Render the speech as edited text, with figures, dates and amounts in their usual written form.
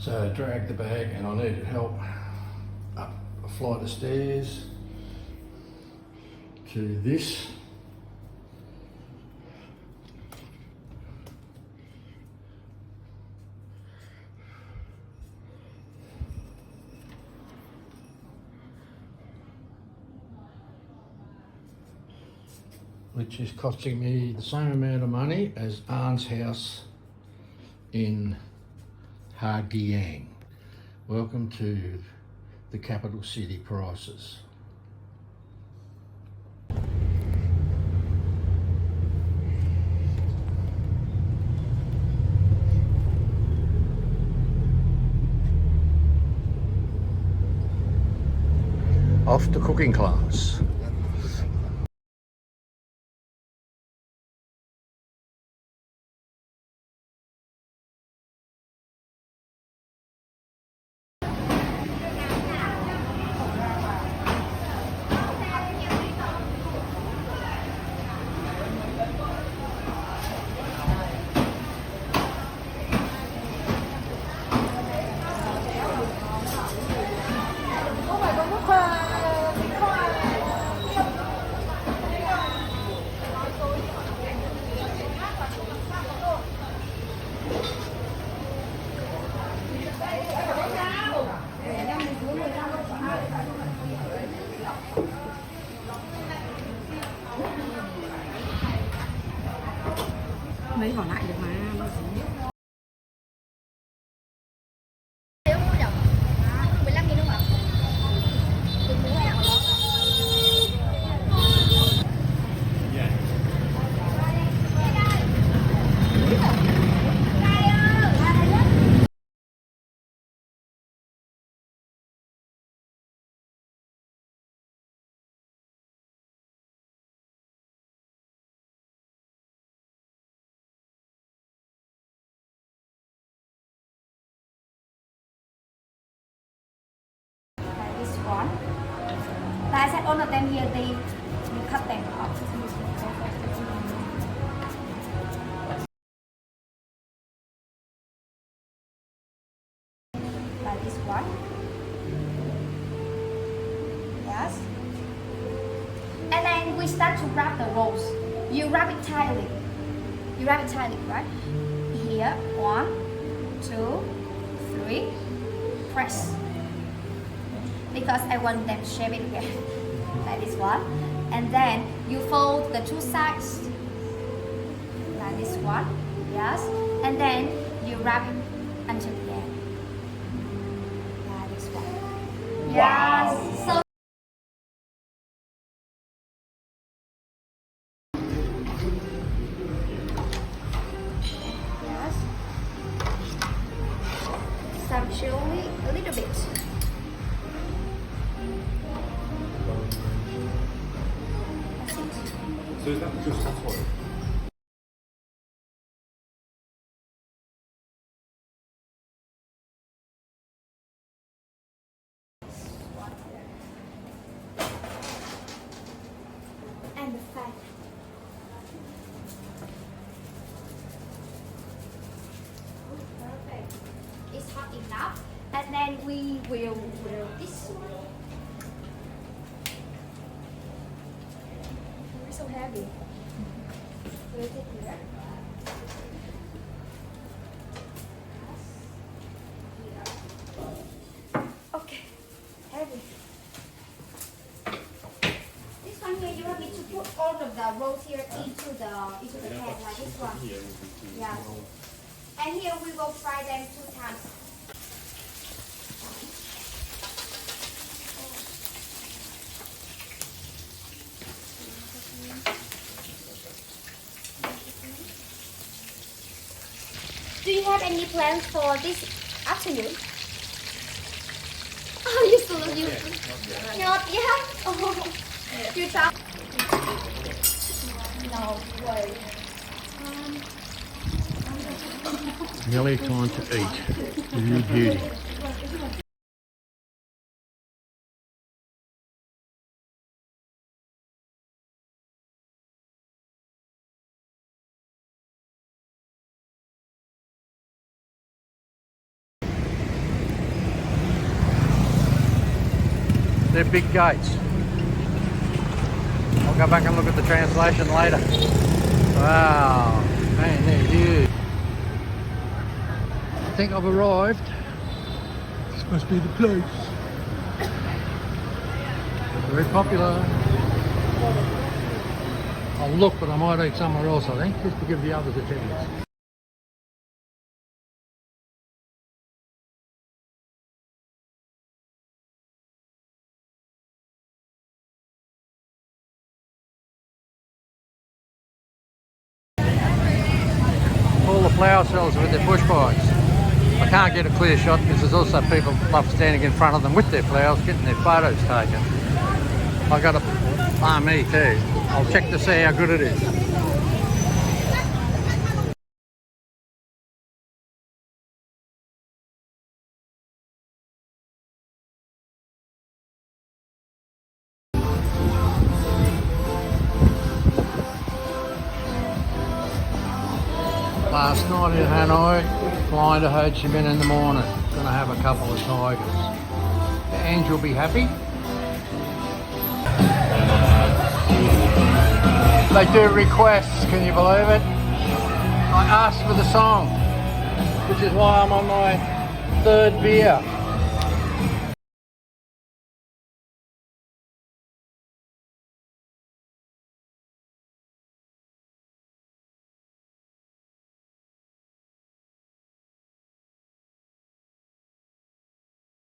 So I dragged the bag and I needed help up a flight of stairs to this. Which is costing me the same amount of money as Arne's house in Ha Giang. Welcome to the capital city prices. Off to cooking class. Mấy hỏi lại được mà. I said all of them here, they cut them off. Like this one. Yes. And then we start to wrap the rolls. You wrap it tightly. You wrap it tightly, right? Here, 1, 2, 3. Press. Because I want them to shape it again. Like this one. And then you fold the two sides. Like this one. Yes. And then you wrap it until the end. Like this one. Yes. So yes. Subtly a little bit. So is that just Hanoi? And the fat. Perfect. It's hot enough. And then we will grill this one. It's so heavy. We'll take here. Okay. Heavy. This one here, you want me to put all of the rolls here into the pan like this one. Yeah. And here we will fry them 2 times. Do you have any plans for this afternoon? Oh, you still you not yet? Oh, you talk. No way. Nearly time to eat. You beauty. They're big gates. I'll go back and look at the translation later. Wow, man, they're huge. I think I've arrived. This must be the place. Very popular. I'll look, but I might eat somewhere else, I think, just to give the others a chance. All the flower sellers with their push bikes. I can't get a clear shot because there's also people love standing in front of them with their flowers, getting their photos taken. I got a me too. I'll check to see how good it is. Last night in Hanoi, flying to Ho Chi Minh in the morning. Gonna have a couple of tigers. Ange will be happy. They do requests, can you believe it? I asked for the song, which is why I'm on my third beer.